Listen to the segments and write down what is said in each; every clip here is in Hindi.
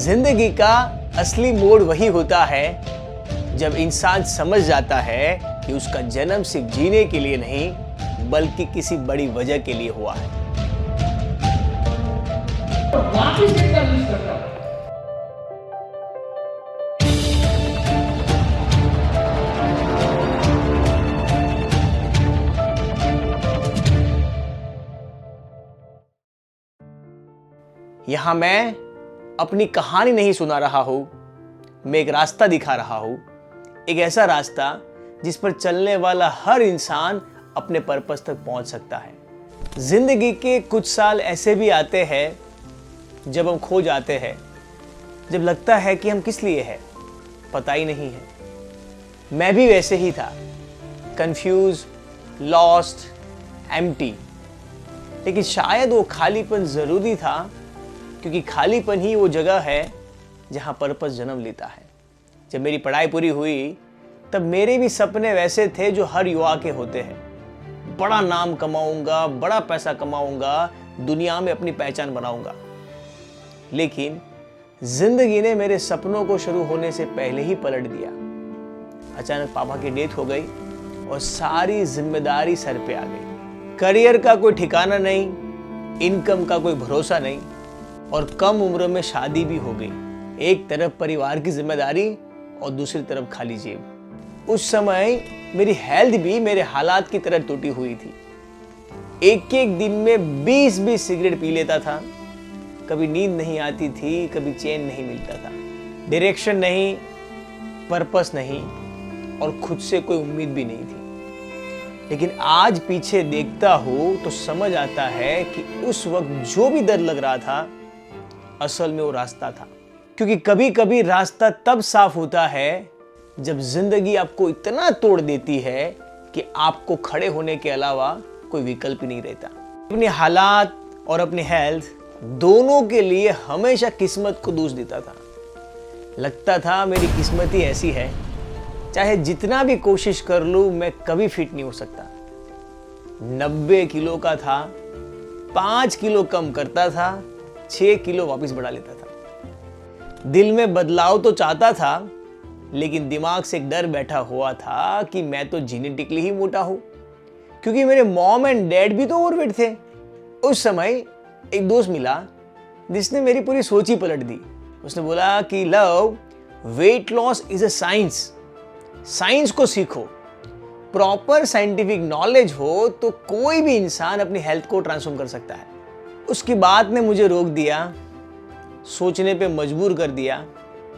जिंदगी का असली मोड़ वही होता है जब इंसान समझ जाता है कि उसका जन्म सिर्फ जीने के लिए नहीं बल्कि किसी बड़ी वजह के लिए हुआ है। यहां मैं अपनी कहानी नहीं सुना रहा हूं, मैं एक रास्ता दिखा रहा हूं, एक ऐसा रास्ता जिस पर चलने वाला हर इंसान अपने पर्पस तक पहुंच सकता है। जिंदगी के कुछ साल ऐसे भी आते हैं जब हम खो जाते हैं, जब लगता है कि हम किस लिए हैं, पता ही नहीं है। मैं भी वैसे ही था, कंफ्यूज, लॉस्ट, एम्प्टी। लेकिन शायद वो खालीपन जरूरी था, क्योंकि खालीपन ही वो जगह है जहां पर्पस जन्म लेता है। जब मेरी पढ़ाई पूरी हुई तब मेरे भी सपने वैसे थे जो हर युवा के होते हैं। बड़ा नाम कमाऊंगा, बड़ा पैसा कमाऊंगा, दुनिया में अपनी पहचान बनाऊंगा। लेकिन जिंदगी ने मेरे सपनों को शुरू होने से पहले ही पलट दिया। अचानक पापा की डेथ हो गई और सारी जिम्मेदारी सर पे आ गई। करियर का कोई ठिकाना नहीं, इनकम का कोई भरोसा नहीं और कम उम्र में शादी भी हो गई। एक तरफ परिवार की जिम्मेदारी और दूसरी तरफ खाली जेब। उस समय मेरी हेल्थ भी मेरे हालात की तरह टूटी हुई थी। एक एक दिन में 20-20 सिगरेट पी लेता था। कभी नींद नहीं आती थी, कभी चैन नहीं मिलता था। डायरेक्शन नहीं, पर्पस नहीं और खुद से कोई उम्मीद भी नहीं थी। लेकिन आज पीछे देखता हूं तो समझ आता है कि उस वक्त जो भी डर लग रहा था असल में वो रास्ता था। क्योंकि कभी कभी रास्ता तब साफ होता है जब जिंदगी आपको इतना तोड़ देती है कि आपको खड़े होने के अलावा कोई विकल्प ही नहीं रहता। अपने हालात और अपनी हेल्थ दोनों के लिए हमेशा किस्मत को दोष देता था। लगता था मेरी किस्मत ही ऐसी है, चाहे जितना भी कोशिश कर लूं मैं कभी फिट नहीं हो सकता। 90 किलो का था, 5 किलो कम करता था, 6 किलो वापस बढ़ा लेता था। दिल में बदलाव तो चाहता था, लेकिन दिमाग से एक डर बैठा हुआ था कि मैं तो जेनेटिकली ही मोटा हूं, क्योंकि मेरे मॉम एंड डैड भी तो ओवरवेट थे। उस समय एक दोस्त मिला जिसने मेरी पूरी सोच ही पलट दी। उसने बोला कि love, weight loss is a science, science को सीखो। प्रॉपर साइंटिफिक नॉलेज हो तो कोई भी इंसान अपनी हेल्थ को ट्रांसफॉर्म कर सकता है। उसकी बात ने मुझे रोक दिया, सोचने पे मजबूर कर दिया।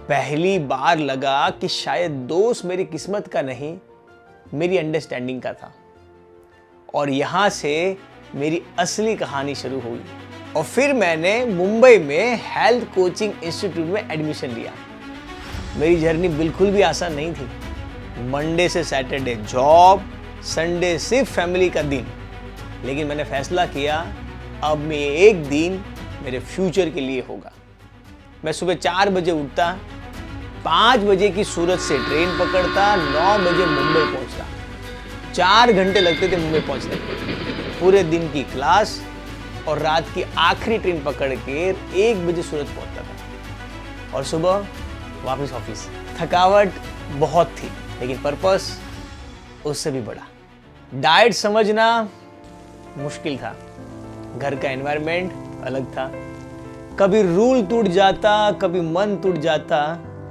पहली बार लगा कि शायद दोस्त मेरी किस्मत का नहीं, मेरी अंडरस्टैंडिंग का था। और यहां से मेरी असली कहानी शुरू हुई। और फिर मैंने मुंबई में हेल्थ कोचिंग इंस्टीट्यूट में एडमिशन लिया। मेरी जर्नी बिल्कुल भी आसान नहीं थी। मंडे से सैटरडे जॉब, संडे सिर्फ फैमिली का दिन। लेकिन मैंने फैसला किया, अब मैं एक दिन मेरे फ्यूचर के लिए होगा। मैं सुबह 4 बजे उठता, 5 बजे की सूरत से ट्रेन पकड़ता, 9 बजे मुंबई पहुंचता। 4 घंटे लगते थे मुंबई पहुंचने में। पूरे दिन की क्लास और रात की आखिरी ट्रेन पकड़ के 1 बजे सूरत पहुंचता था और सुबह वापस ऑफिस। थकावट बहुत थी, लेकिन पर्पस उससे भी बड़ा। डाइट समझना मुश्किल था, घर का एनवायरनमेंट अलग था। कभी रूल टूट जाता, कभी मन टूट जाता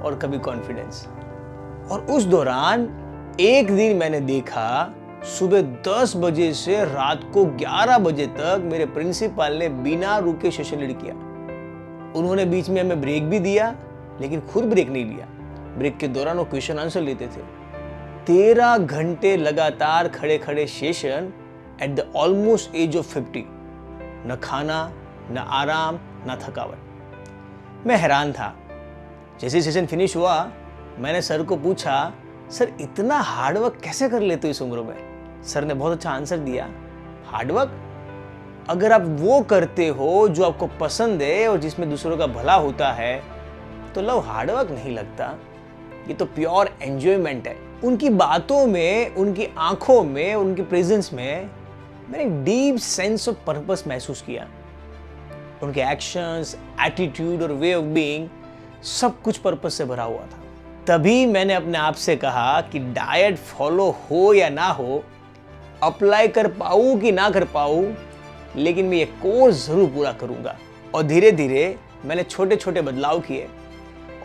और कभी कॉन्फिडेंस। और उस दौरान एक दिन मैंने देखा, सुबह 10 बजे से रात को 11 बजे तक मेरे प्रिंसिपल ने बिना रुके सेशन लीड किया। उन्होंने बीच में हमें ब्रेक भी दिया, लेकिन खुद ब्रेक नहीं लिया। ब्रेक के दौरान वो क्वेश्चन आंसर लेते थे। 13 घंटे लगातार खड़े खड़े session at the almost age of 50। न खाना, न आराम, न थकावट। मैं हैरान था। जैसे सेशन फिनिश हुआ, मैंने सर को पूछा, सर इतना हार्डवर्क कैसे कर लेते हो इस उम्र में? सर ने बहुत अच्छा आंसर दिया, हार्डवर्क? अगर आप वो करते हो जो आपको पसंद है और जिसमें दूसरों का भला होता है तो लव हार्डवर्क नहीं लगता, ये तो प्योर एंजॉयमेंट है। उनकी बातों में, उनकी आंखों में, उनकी प्रेजेंस में मैंने एक डीप सेंस ऑफ पर्पस महसूस किया। उनके एक्शंस, एटीट्यूड और वे ऑफ बीइंग सब कुछ पर्पस से भरा हुआ था। तभी मैंने अपने आप से कहा कि डाइट फॉलो हो या ना हो, अप्लाई कर पाऊँ कि ना कर पाऊँ, लेकिन मैं ये कोर्स ज़रूर पूरा करूँगा। और धीरे धीरे मैंने छोटे छोटे बदलाव किए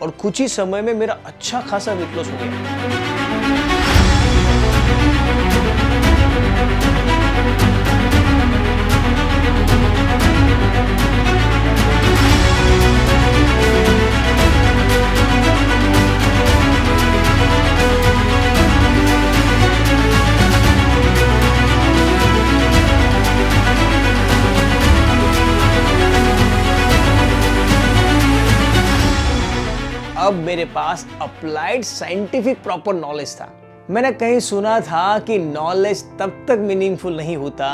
और कुछ ही समय में मेरा अच्छा खासा वेट लॉस हो गया। अब मेरे पास अप्लाइड साइंटिफिक प्रॉपर नॉलेज था। मैंने कहीं सुना था कि नॉलेज तब तक मीनिंगफुल नहीं होता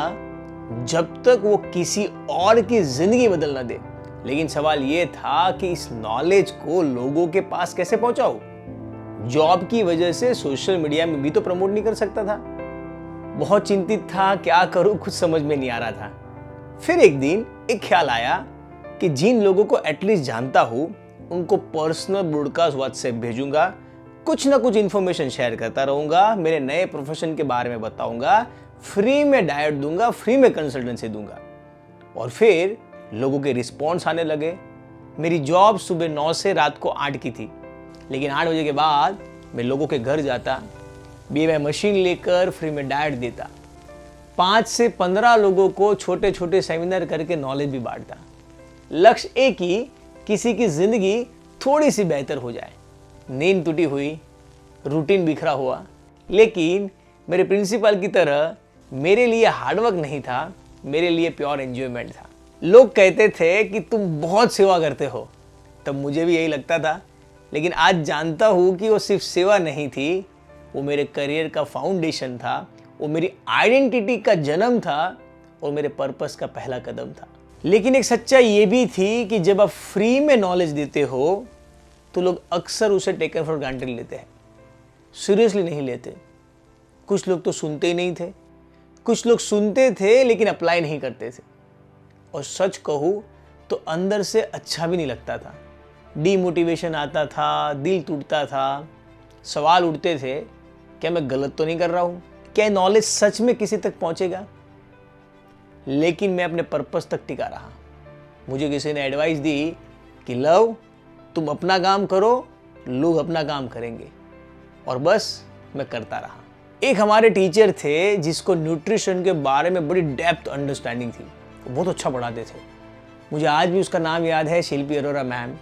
जब तक वो किसी और की जिंदगी बदल ना दे। लेकिन सवाल ये था कि इस नॉलेज को लोगों के पास कैसे पहुंचाऊं। जॉब की वजह से सोशल मीडिया में भी तो प्रमोट नहीं कर सकता था। बहुत चिंतित था, क्या करूं, कुछ समझ में नहीं आ रहा था। फिर एक दिन एक ख्याल आया कि जिन लोगों को एटलीस्ट जानता हूं उनको पर्सनल ब्रॉडकास्ट व्हाट्सएप भेजूंगा, कुछ ना कुछ इन्फॉर्मेशन शेयर करता रहूंगा, मेरे नए प्रोफेशन के बारे में बताऊंगा, फ्री में डाइट दूंगा, फ्री में कंसल्टेंसी दूंगा। और फिर लोगों के रिस्पॉन्स आने लगे। मेरी जॉब सुबह 9 से रात को 8 की थी, लेकिन 8 बजे के बाद मैं लोगों के घर जाता, BMI मशीन लेकर फ्री में डाइट देता, 5 से 15 लोगों को छोटे छोटे सेमिनार करके नॉलेज भी बांटता। लक्ष्य एक ही, किसी की जिंदगी थोड़ी सी बेहतर हो जाए। नींद टूटी हुई, रूटीन बिखरा हुआ, लेकिन मेरे प्रिंसिपल की तरह मेरे लिए हार्डवर्क नहीं था, मेरे लिए प्योर एंजॉयमेंट था। लोग कहते थे कि तुम बहुत सेवा करते हो, तब मुझे भी यही लगता था, लेकिन आज जानता हूँ कि वो सिर्फ सेवा नहीं थी, वो मेरे करियर का फाउंडेशन था, वो मेरी आइडेंटिटी का जन्म था और मेरे पर्पस का पहला कदम था। लेकिन एक सच्चाई ये भी थी कि जब आप फ्री में नॉलेज देते हो तो लोग अक्सर उसे टेकन फॉर ग्रांटेड लेते हैं, सीरियसली नहीं लेते। कुछ लोग तो सुनते ही नहीं थे, कुछ लोग सुनते थे लेकिन अप्लाई नहीं करते थे। और सच कहूँ तो अंदर से अच्छा भी नहीं लगता था, डीमोटिवेशन आता था, दिल टूटता था, सवाल उठते थे, क्या मैं गलत तो नहीं कर रहा हूँ, क्या नॉलेज सच में किसी तक पहुँचेगा। लेकिन मैं अपने पर्पस तक टिका रहा। मुझे किसी ने एडवाइस दी कि लव, तुम अपना काम करो, लोग अपना काम करेंगे, और बस मैं करता रहा। एक हमारे टीचर थे जिसको न्यूट्रिशन के बारे में बड़ी डेप्थ अंडरस्टैंडिंग थी, वो बहुत अच्छा पढ़ाते थे। मुझे आज भी उसका नाम याद है, शिल्पी अरोरा मैम।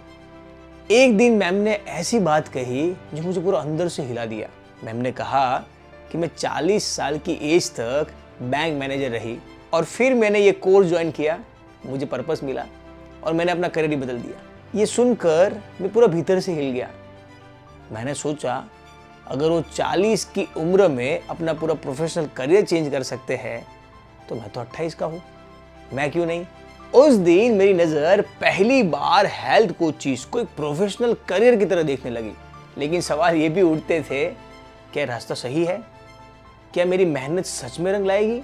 एक दिन मैम ने ऐसी बात कही जो मुझे पूरा अंदर से हिला दिया। मैम ने कहा कि मैं 40 साल की एज तक बैंक मैनेजर रही और फिर मैंने ये कोर्स ज्वाइन किया, मुझे पर्पस मिला और मैंने अपना करियर ही बदल दिया। ये सुनकर मैं पूरा भीतर से हिल गया। मैंने सोचा अगर वो 40 की उम्र में अपना पूरा प्रोफेशनल करियर चेंज कर सकते हैं तो मैं तो 28 का हूँ, मैं क्यों नहीं। उस दिन मेरी नज़र पहली बार हेल्थ कोचिज को एक प्रोफेशनल करियर की तरह देखने लगी। लेकिन सवाल ये भी उठते थे, क्या रास्ता सही है, क्या मेरी मेहनत सच में रंग लाएगी,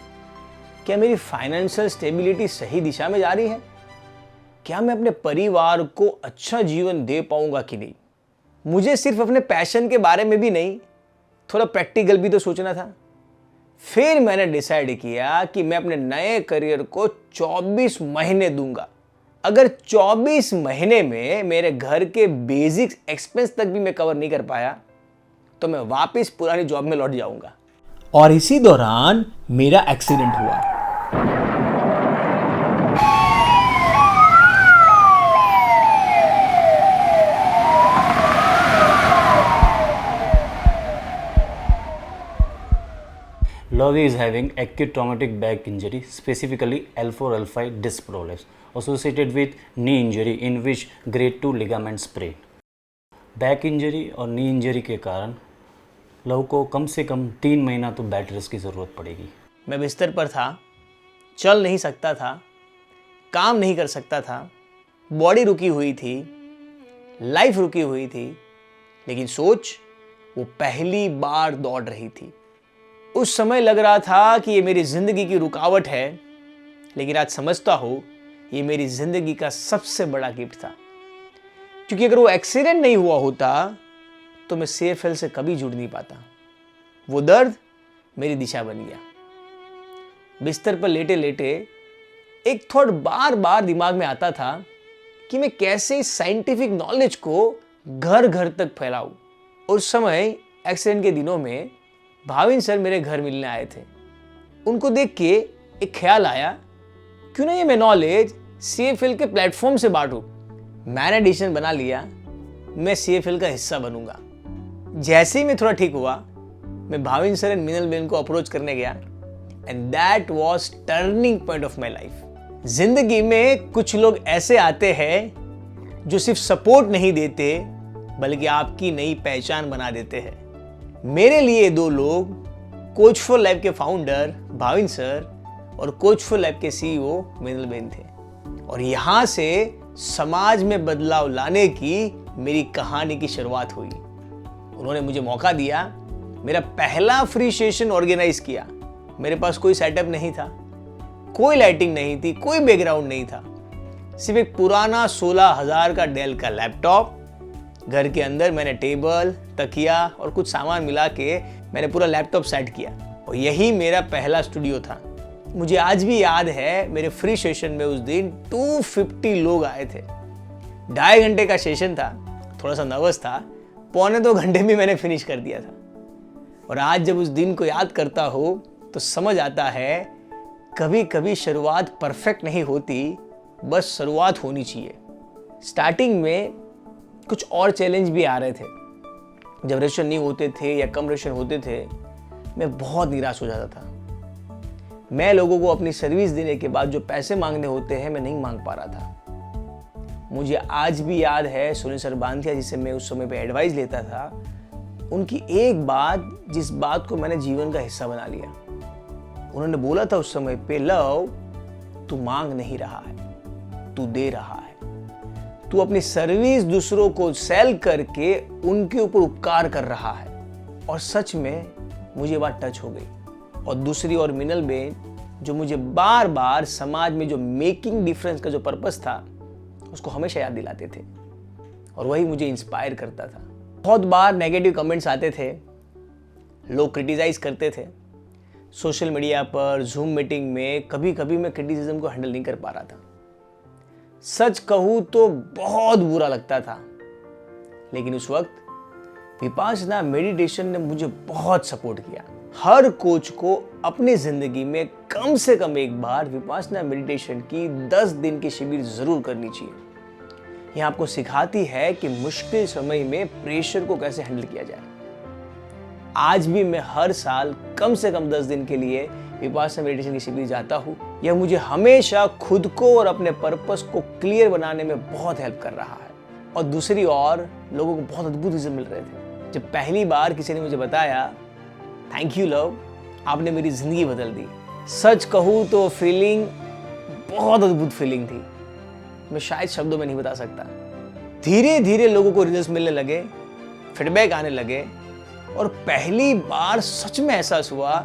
क्या मेरी फाइनेंशियल स्टेबिलिटी सही दिशा में जा रही है, क्या मैं अपने परिवार को अच्छा जीवन दे पाऊंगा कि नहीं। मुझे सिर्फ अपने पैशन के बारे में भी नहीं, थोड़ा प्रैक्टिकल भी तो सोचना था। फिर मैंने डिसाइड किया कि मैं अपने नए करियर को 24 महीने दूंगा। अगर 24 महीने में मेरे घर के बेसिक एक्सपेंस तक भी मैं कवर नहीं कर पाया तो मैं वापस पुरानी जॉब में लौट जाऊंगा। और इसी दौरान मेरा एक्सीडेंट हुआ। Love is having acute traumatic back injury, specifically L4-L5 disc prolapse, associated with knee injury in which grade 2 ligament sprain. Back injury और नी इंजरी के कारण लव को कम से कम 3 महीना तो बेड रेस्ट की ज़रूरत पड़ेगी। मैं बिस्तर पर था, चल नहीं सकता था, काम नहीं कर सकता था, बॉडी रुकी हुई थी, लाइफ रुकी हुई थी, लेकिन सोच वो पहली बार दौड़ रही थी। उस समय लग रहा था कि ये मेरी ज़िंदगी की रुकावट है, लेकिन आज समझता हूँ ये मेरी ज़िंदगी का सबसे बड़ा गिफ्ट था। क्योंकि अगर वो एक्सीडेंट नहीं हुआ होता तो मैं CFL से कभी जुड़ नहीं पाता। वो दर्द मेरी दिशा बन गया। बिस्तर पर लेटे लेटे एक थॉट बार बार दिमाग में आता था कि मैं कैसे इस साइंटिफिक नॉलेज को घर घर तक फैलाऊं। उस समय एक्सीडेंट के दिनों में भाविन सर मेरे घर मिलने आए थे। उनको देख के एक ख्याल आया, क्यों ना ये मैं नॉलेज CFL के प्लेटफॉर्म से बांटूं। मैंने डिसीजन बना लिया, मैं CFL का हिस्सा बनूंगा। जैसे ही मैं थोड़ा ठीक हुआ, मैं Bhavin sir and Minal Ben को अप्रोच करने गया and that was turning point of my life. जिंदगी में कुछ लोग ऐसे आते हैं जो सिर्फ सपोर्ट नहीं देते बल्कि आपकी नई पहचान बना देते हैं। मेरे लिए दो लोग कोच फॉर लाइफ के फाउंडर भाविन सर और कोच फॉर लाइफ के CEO मिनल बेन थे। और यहां से समाज में बदलाव लाने की मेरी कहानी की शुरुआत हुई। उन्होंने मुझे मौका दिया, मेरा पहला फ्री सेशन ऑर्गेनाइज किया। मेरे पास कोई सेटअप नहीं था, कोई लाइटिंग नहीं थी, कोई बैकग्राउंड नहीं था, सिर्फ एक पुराना 16,000 का डेल का लैपटॉप। घर के अंदर मैंने टेबल, तकिया और कुछ सामान मिला के मैंने पूरा लैपटॉप सेट किया और यही मेरा पहला स्टूडियो था। मुझे आज भी याद है, मेरे फ्री सेशन में उस दिन 250 लोग आए थे। 2.5 घंटे का सेशन था, थोड़ा सा नर्वस था, 1.25 घंटे में मैंने फिनिश कर दिया था। और आज जब उस दिन को याद करता हो तो समझ आता है, कभी कभी शुरुआत परफेक्ट नहीं होती, बस शुरुआत होनी चाहिए। स्टार्टिंग में कुछ और चैलेंज भी आ रहे थे। जब रेशन नहीं होते थे या कम रेशन होते थे, मैं बहुत निराश हो जाता था। मैं लोगों को अपनी सर्विस देने के बाद जो पैसे मांगने होते हैं, मैं नहीं मांग पा रहा था। मुझे आज भी याद है, सुनील सर बांधिया जिससे मैं उस समय पे एडवाइस लेता था, उनकी एक बात, जिस बात को मैंने जीवन का हिस्सा बना लिया। उन्होंने बोला था उस समय पे, लव, तू मांग नहीं रहा है, तू दे रहा है। तू अपनी सर्विस दूसरों को सेल करके उनके ऊपर उपकार कर रहा है। और सच में मुझे बात टच हो गई। और दूसरी ओर मिनल बेन, जो मुझे बार बार समाज में जो मेकिंग डिफरेंस का जो पर्पस था, उसको हमेशा याद दिलाते थे और वही मुझे इंस्पायर करता था। बहुत बार नेगेटिव कमेंट्स आते थे, लोग क्रिटिसाइज करते थे सोशल मीडिया पर, जूम मीटिंग में। कभी कभी मैं क्रिटिसिज्म को हैंडल नहीं कर पा रहा था। सच कहूं तो बहुत बुरा लगता था। लेकिन उस वक्त विपासना मेडिटेशन ने मुझे बहुत सपोर्ट किया। हर कोच को अपनी जिंदगी में कम से कम एक बार विपासना मेडिटेशन की 10 दिन की शिविर जरूर करनी चाहिए। यह आपको सिखाती है कि मुश्किल समय में प्रेशर को कैसे हैंडल किया जाए। आज भी मैं हर साल कम से कम 10 दिन के लिए विपासना मेडिटेशन की शिविर जाता हूँ। यह मुझे हमेशा खुद को और अपने पर्पस को क्लियर बनाने में बहुत हेल्प कर रहा है। और दूसरी ओर लोगों को बहुत अद्भुत रिजल्ट मिल रहे थे। जब पहली बार किसी ने मुझे बताया, थैंक यू लव, आपने मेरी जिंदगी बदल दी, सच कहूँ तो फीलिंग बहुत अद्भुत फीलिंग थी। मैं शायद शब्दों में नहीं बता सकता। धीरे धीरे लोगों को रिजल्ट मिलने लगे, फीडबैक आने लगे और पहली बार सच में एहसास हुआ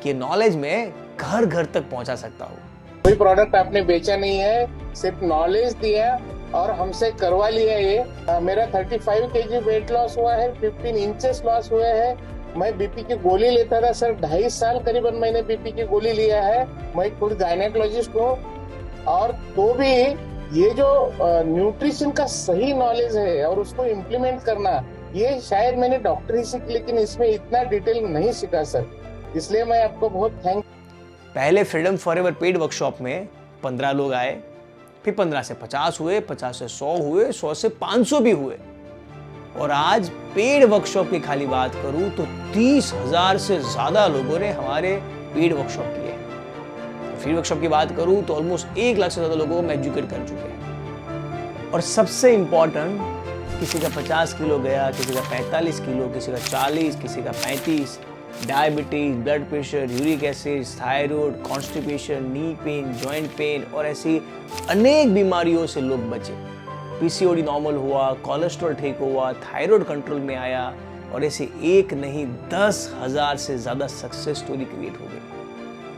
कि नॉलेज में घर घर तक पहुंचा सकता हूँ। कोई प्रोडक्ट आपने बेचा नहीं है, सिर्फ नॉलेज दिया और हमसे करवा लिया। ये मेरा 35 kg वेट लॉस हुआ है, 15 इंचेस लॉस हुए हैं। मैं बीपी की गोली लेता था सर, 2.5 साल करीबन मैंने बीपी की गोली लिया है। मैं खुद गायनेकोलॉजिस्ट हूँ। और तो भी ये जो न्यूट्रिशन का सही नॉलेज है और उसको इम्प्लीमेंट करना, ये शायद मैंने डॉक्टर ही सीख, लेकिन इसमें इतना डिटेल नहीं सीखा सर। इसलिए मैं आपको बहुत थैंक। पहले फ्रीडम फॉरएवर पेड वर्कशॉप में 15 लोग आए, फिर 15 से 50 हुए, 50 से 100 हुए, 100 से 500 भी हुए। और आज पेड वर्कशॉप की खाली बात करूं तो 30,000 से ज्यादा लोगों ने हमारे पेड वर्कशॉप किए। फ्री वर्कशॉप की बात करूं तो ऑलमोस्ट 1 लाख से ज्यादा लोगों को मैं एजुकेट कर चुके हैं। और सबसे इंपॉर्टेंट, किसी का 50 किलो गया, किसी का 45 किलो, किसी का 40, किसी का 35। Diabetes, blood pressure, uric acid, thyroid, constipation, knee pain, joint pain और ऐसी अनेक बीमारियों से लोग बचे। पीसीओडी नॉर्मल हुआ, कोलेस्ट्रॉल ठीक हुआ, थायराइड कंट्रोल में आया और ऐसे एक नहीं 10,000 से ज्यादा सक्सेस स्टोरी क्रिएट हो गई।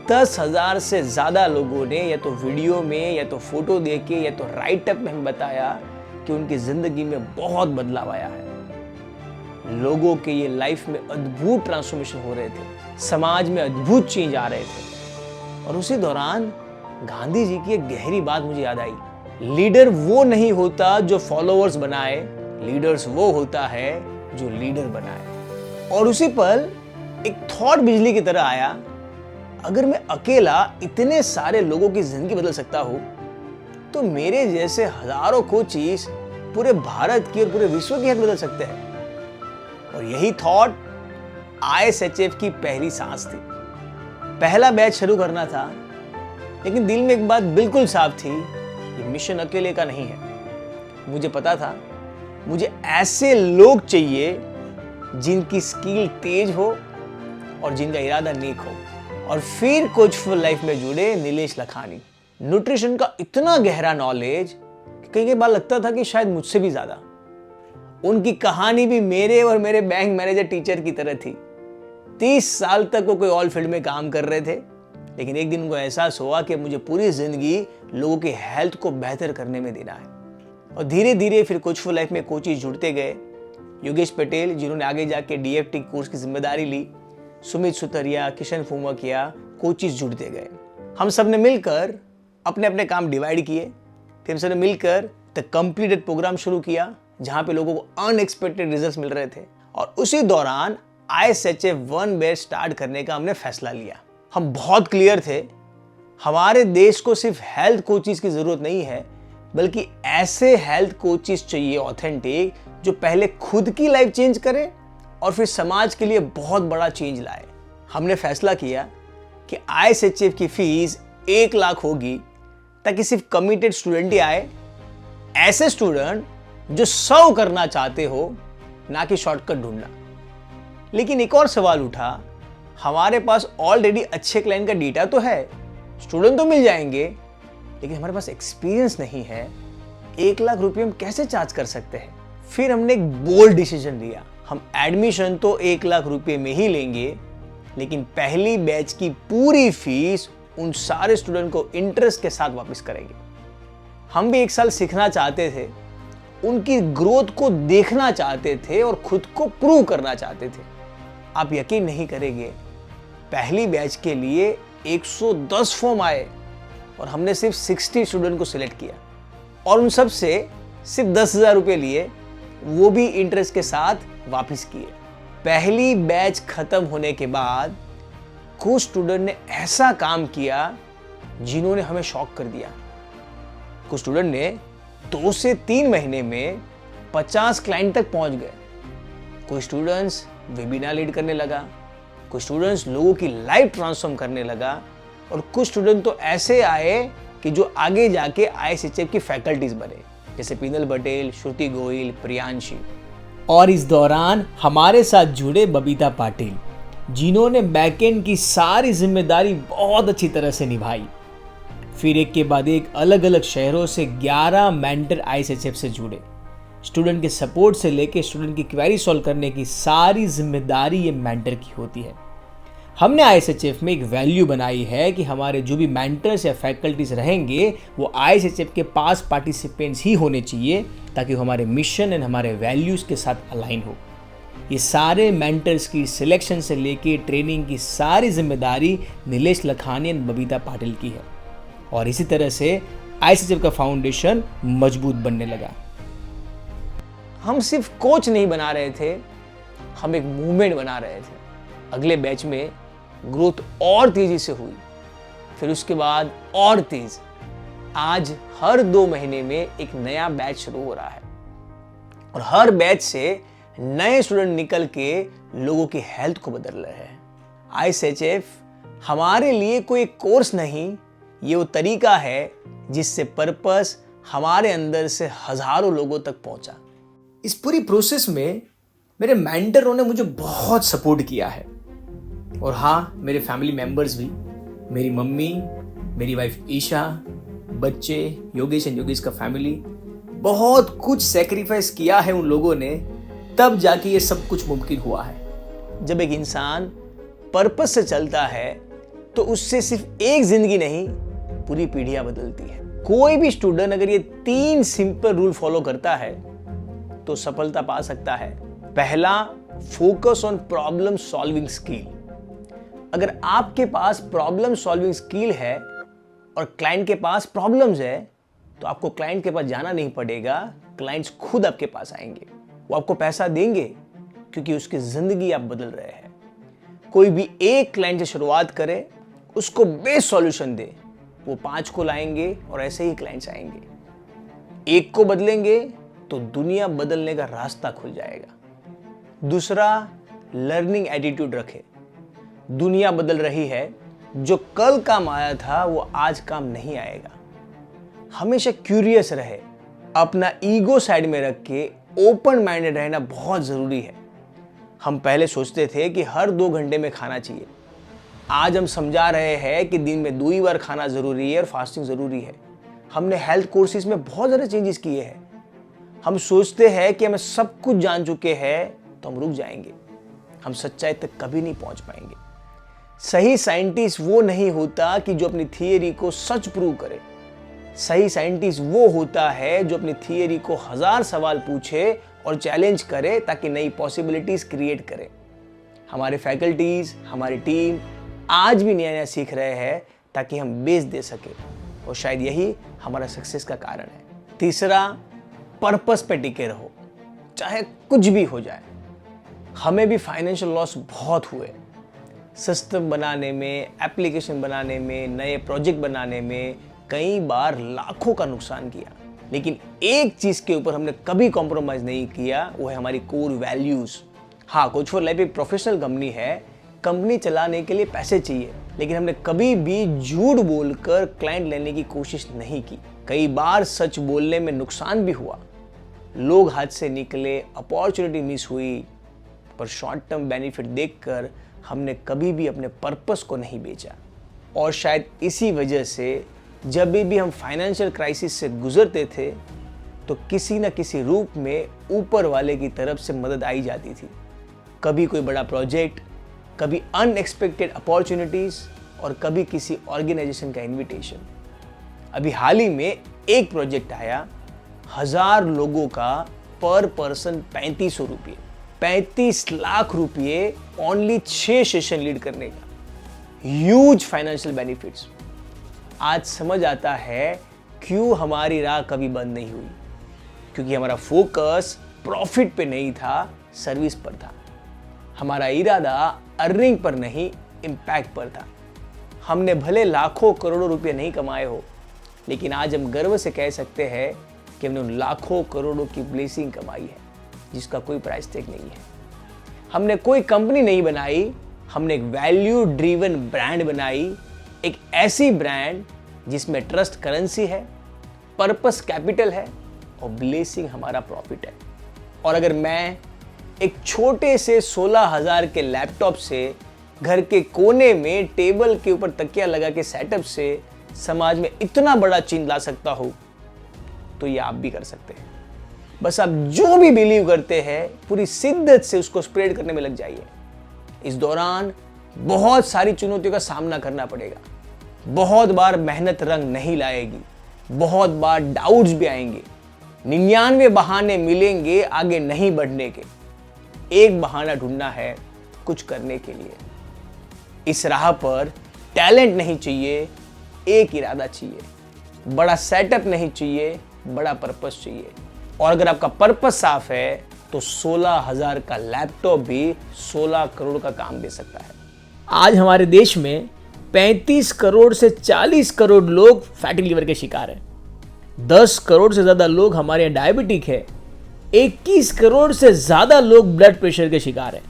10,000 से ज्यादा लोगों ने या तो वीडियो में, या तो फोटो देके, या तो राइटअप में हमें बताया कि उनकी जिंदगी में बहुत बदलाव आया है। लोगों के ये लाइफ में अद्भुत ट्रांसफॉर्मेशन हो रहे थे, समाज में अद्भुत चेंज आ रहे थे। और उसी दौरान गांधी जी की एक गहरी बात मुझे याद आई, लीडर वो नहीं होता जो फॉलोअर्स बनाए, लीडर्स वो होता है जो लीडर बनाए। और उसी पल एक थॉट बिजली की तरह आया, अगर मैं अकेला इतने सारे लोगों की जिंदगी बदल सकता हूं, तो मेरे जैसे हजारों कोचेस पूरे भारत की और पूरे विश्व की हेल्थ बदल सकते हैं। और यही थॉट ISHF की पहली सांस थी। पहला बैच शुरू करना था, लेकिन दिल में एक बात बिल्कुल साफ थी, ये मिशन अकेले का नहीं है। मुझे पता था मुझे ऐसे लोग चाहिए जिनकी स्किल तेज हो और जिनका इरादा नेक हो। और फिर कोच फॉर लाइफ में जुड़े नीलेश लखानी। न्यूट्रिशन का इतना गहरा नॉलेज कि कई बार लगता था कि शायद मुझसे भी ज्यादा। उनकी कहानी भी मेरे और मेरे बैंक मैनेजर टीचर की तरह थी। 30 साल तक वो कोई ऑल फील्ड में काम कर रहे थे, लेकिन एक दिन उनको एहसास हुआ कि मुझे पूरी जिंदगी लोगों की हेल्थ को बेहतर करने में देना है। और धीरे धीरे फिर कोच फॉर लाइफ में कोचेस जुड़ते गए। योगेश पटेल, जिन्होंने आगे जाके DFT कोर्स की जिम्मेदारी ली, सुमित सुतरिया, किशन फूमकिया, कोचेस जुड़ते गए। हम सब ने मिलकर अपने अपने काम डिवाइड किए। फिर हम सब ने मिलकर द कंप्लीटेड प्रोग्राम शुरू किया, जहां पे लोगों को अनएक्सपेक्टेड रिजल्ट्स मिल रहे थे। और उसी दौरान ISHF 1 बैच स्टार्ट करने का हमने फैसला लिया। हम बहुत क्लियर थे, हमारे देश को सिर्फ हेल्थ कोचेस की जरूरत नहीं है, बल्कि ऐसे हेल्थ कोचेस चाहिए ऑथेंटिक, जो पहले खुद की लाइफ चेंज करे और फिर समाज के लिए बहुत बड़ा चेंज लाए। हमने फैसला किया कि ISHF की फीस 1 लाख होगी, ताकि सिर्फ कमिटेड स्टूडेंट ही आए, ऐसे स्टूडेंट जो सर्व करना चाहते हो, ना कि शॉर्टकट ढूंढना। लेकिन एक और सवाल उठा, हमारे पास ऑलरेडी अच्छे क्लाइंट का डेटा तो है, स्टूडेंट तो मिल जाएंगे, लेकिन हमारे पास एक्सपीरियंस नहीं है। 1 लाख रुपए हम कैसे चार्ज कर सकते हैं? फिर हमने एक बोल्ड डिसीजन लिया, हम एडमिशन तो 1 लाख रुपए में ही लेंगे, लेकिन पहली बैच की पूरी फीस उन सारे स्टूडेंट को इंटरेस्ट के साथ वापस करेंगे। हम भी 1 साल सीखना चाहते थे, उनकी ग्रोथ को देखना चाहते थे और खुद को प्रूव करना चाहते थे। आप यकीन नहीं करेंगे, पहली बैच के लिए 110 फॉर्म आए और हमने सिर्फ 60 स्टूडेंट को सिलेक्ट किया और उन सब से सिर्फ 10,000 रुपये लिए, वो भी इंटरेस्ट के साथ वापस किए। पहली बैच खत्म होने के बाद कुछ स्टूडेंट ने ऐसा काम किया जिन्होंने हमें शॉक कर दिया। कुछ स्टूडेंट ने 2 से 3 महीने में 50 क्लाइंट तक पहुंच गए। कोई स्टूडेंट्स वेबिनार लीड करने लगा, कुछ स्टूडेंट्स लोगों की लाइफ ट्रांसफॉर्म करने लगा, और कुछ स्टूडेंट तो ऐसे आए कि जो आगे जाके ISHF की फैकल्टीज बने, जैसे पिनल पटेल, श्रुति गोयल, प्रियांशी। और इस दौरान हमारे साथ जुड़े बबीता पाटिल, जिन्होंने बैकएंड की सारी जिम्मेदारी बहुत अच्छी तरह से निभाई। फिर एक के बाद एक अलग अलग शहरों से 11 मेंटर ISHF से जुड़े। स्टूडेंट के सपोर्ट से लेके स्टूडेंट की क्वेरी सॉल्व करने की सारी जिम्मेदारी ये मेंटर की होती है। हमने ISHF में एक वैल्यू बनाई है कि हमारे जो भी मेंटर्स या फैकल्टीज रहेंगे वो ISHF के पास पार्टिसिपेंट्स ही होने चाहिए, ताकि वो हमारे मिशन एंड हमारे वैल्यूज के साथ अलाइन हो। ये सारे मेंटर्स की सिलेक्शन से लेके ट्रेनिंग की सारी जिम्मेदारी नीलेश लखानी एंड बबीता पाटिल की है। और इसी तरह से ISHF का फाउंडेशन मजबूत बनने लगा। हम सिर्फ कोच नहीं बना रहे थे, हम एक मूवमेंट बना रहे थे। अगले बैच में ग्रोथ और तेजी से हुई, फिर उसके बाद और तेज। आज हर 2 महीने में एक नया बैच शुरू हो रहा है और हर बैच से नए स्टूडेंट निकल के लोगों की हेल्थ को बदल रहे हैं। ISHF हमारे लिए कोई कोर्स नहीं, ये वो तरीका है जिससे पर्पस हमारे अंदर से हजारों लोगों तक पहुंचा। इस पूरी प्रोसेस में मेरे मेंटरों ने मुझे बहुत सपोर्ट किया है। और हाँ, मेरे फैमिली मेंबर्स भी, मेरी मम्मी, मेरी वाइफ ईशा, बच्चे, योगेश एंड योगेश का फैमिली, बहुत कुछ सेक्रीफाइस किया है उन लोगों ने, तब जाके ये सब कुछ मुमकिन हुआ है। जब एक इंसान पर्पस से चलता है तो उससे सिर्फ एक जिंदगी नहीं, पूरी पीढ़ियां बदलती है। कोई भी स्टूडेंट अगर ये 3 सिंपल रूल फॉलो करता है तो सफलता पा सकता है। पहला, focus on problem solving skill. अगर आपके पास प्रॉब्लम सॉल्विंग स्किल है और क्लाइंट के पास प्रॉब्लम्स है तो आपको क्लाइंट के पास जाना नहीं पड़ेगा, क्लाइंट्स खुद आपके पास आएंगे। वो आपको पैसा देंगे क्योंकि उसकी जिंदगी आप बदल रहे हैं। कोई भी एक क्लाइंट से शुरुआत करे, उसको बेस्ट सॉल्यूशन दे, वो 5 को लाएंगे और ऐसे ही क्लाइंट्स आएंगे। एक को बदलेंगे तो दुनिया बदलने का रास्ता खुल जाएगा। दूसरा, लर्निंग एटीट्यूड रखे। दुनिया बदल रही है, जो कल काम आया था वो आज काम नहीं आएगा। हमेशा क्यूरियस रहे, अपना ईगो साइड में रख के ओपन माइंडेड रहना बहुत ज़रूरी है। हम पहले सोचते थे कि हर 2 घंटे में खाना चाहिए, आज हम समझा रहे हैं कि दिन में 2 ही बार खाना ज़रूरी है और फास्टिंग ज़रूरी है। हमने हेल्थ कोर्सेज में बहुत ज़्यादा चेंजेस किए हैं। हम सोचते हैं कि हमें सब कुछ जान चुके हैं तो हम रुक जाएंगे, हम सच्चाई तक कभी नहीं पहुंच पाएंगे। सही साइंटिस्ट वो नहीं होता कि जो अपनी थियरी को सच प्रूव करे। सही साइंटिस्ट वो होता है जो अपनी थियरी को 1000 सवाल पूछे और चैलेंज करे ताकि नई पॉसिबिलिटीज क्रिएट करे। हमारे फैकल्टीज, हमारी टीम आज भी नया नया सीख रहे हैं ताकि हम बेच दे सके, और शायद यही हमारा सक्सेस का कारण है। तीसरा, पर्पस पे टिके रहो, चाहे कुछ भी हो जाए। हमें भी फाइनेंशियल लॉस बहुत हुए, सिस्टम बनाने में, एप्लीकेशन बनाने में, नए प्रोजेक्ट बनाने में कई बार लाखों का नुकसान किया, लेकिन एक चीज़ के ऊपर हमने कभी कॉम्प्रोमाइज़ नहीं किया, वो है हमारी कोर वैल्यूज़। हाँ, कोच फॉर लाइफ एक प्रोफेशनल कंपनी है, कंपनी चलाने के लिए पैसे चाहिए, लेकिन हमने कभी भी झूठ बोलकर क्लाइंट लेने की कोशिश नहीं की। कई बार सच बोलने में नुकसान भी हुआ, लोग हाथ से निकले, अपॉर्चुनिटी मिस हुई, पर शॉर्ट टर्म बेनिफिट देखकर हमने कभी भी अपने पर्पस को नहीं बेचा। और शायद इसी वजह से जब भी हम फाइनेंशियल क्राइसिस से गुजरते थे तो किसी न किसी रूप में ऊपर वाले की तरफ से मदद आई जाती थी। कभी कोई बड़ा प्रोजेक्ट, कभी अनएक्सपेक्टेड अपॉर्चुनिटीज़ और कभी किसी ऑर्गेनाइजेशन का इनविटेशन। अभी हाल ही में एक प्रोजेक्ट आया, 1000 लोगों का पर पर्सन 3500 रुपये, 35 लाख रुपये ओनली 6 सेशन लीड करने का। Huge financial benefits. आज समझ आता है क्यों हमारी राह कभी बंद नहीं हुई, क्योंकि हमारा फोकस प्रॉफिट पे नहीं था, सर्विस पर था। हमारा इरादा अर्निंग पर नहीं, इम्पैक्ट पर था। हमने भले लाखों करोड़ों रुपए नहीं कमाए हो, लेकिन आज हम गर्व से कह सकते हैं कि हमने उन लाखों करोड़ों की ब्लेसिंग कमाई है जिसका कोई प्राइस टैग नहीं है। हमने कोई कंपनी नहीं बनाई, हमने एक वैल्यू ड्रिवन ब्रांड बनाई, एक ऐसी ब्रांड जिसमें ट्रस्ट करेंसी है, पर्पस कैपिटल है और ब्लेसिंग हमारा प्रॉफिट है। और अगर मैं एक छोटे से 16,000 के लैपटॉप से घर के कोने में टेबल के ऊपर तकिया लगा के सेटअप से समाज में इतना बड़ा चिन्ह ला सकता हूं, तो ये आप भी कर सकते हैं। बस आप जो भी बिलीव करते हैं पूरी शिद्दत से उसको स्प्रेड करने में लग जाइए। इस दौरान बहुत सारी चुनौतियों का सामना करना पड़ेगा, बहुत बार मेहनत रंग नहीं लाएगी, बहुत बार डाउट्स भी आएंगे, 99 बहाने मिलेंगे आगे नहीं बढ़ने के। एक बहाना ढूंढना है कुछ करने के लिए। इस राह पर टैलेंट नहीं चाहिए, एक इरादा चाहिए। बड़ा सेटअप नहीं चाहिए, बड़ा पर्पस चाहिए। और अगर आपका पर्पस साफ है तो 16,000 का लैपटॉप भी 16 करोड़ का काम दे सकता है। आज हमारे देश में 35 करोड़ से 40 करोड़ लोग फैटी लीवर के शिकार हैं। 10 करोड़ से ज़्यादा लोग हमारे यहाँ डायबिटिक है। 21 करोड़ से ज़्यादा लोग ब्लड प्रेशर के शिकार हैं।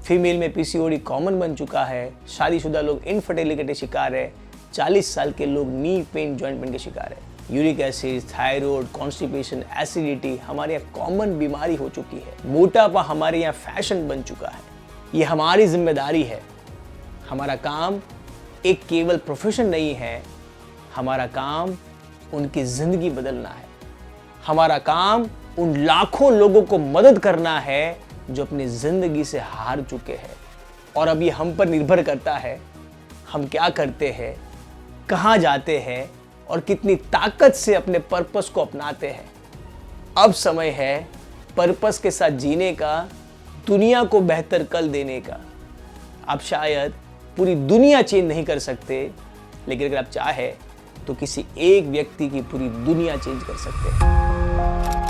फीमेल में पीसीओडी कॉमन बन चुका है। शादीशुदा लोग इनफर्टिलिटी के शिकार है। 40 साल के लोग नी पेन, जॉइंट पेन के शिकार है। Uric acid, thyroid, constipation, acidity हमारे यहाँ कॉमन बीमारी हो चुकी है। मोटापा हमारे यहाँ फैशन बन चुका है। ये हमारी जिम्मेदारी है। हमारा काम एक केवल प्रोफेशन नहीं है, हमारा काम उनकी जिंदगी बदलना है। हमारा काम उन लाखों लोगों को मदद करना है जो अपनी जिंदगी से हार चुके हैं। और अब ये हम पर निर्भर करता है, हम क्या करते हैं, कहाँ जाते हैं और कितनी ताकत से अपने पर्पस को अपनाते हैं। अब समय है पर्पस के साथ जीने का, दुनिया को बेहतर कल देने का। आप शायद पूरी दुनिया चेंज नहीं कर सकते, लेकिन अगर आप चाहे तो किसी एक व्यक्ति की पूरी दुनिया चेंज कर सकते हैं।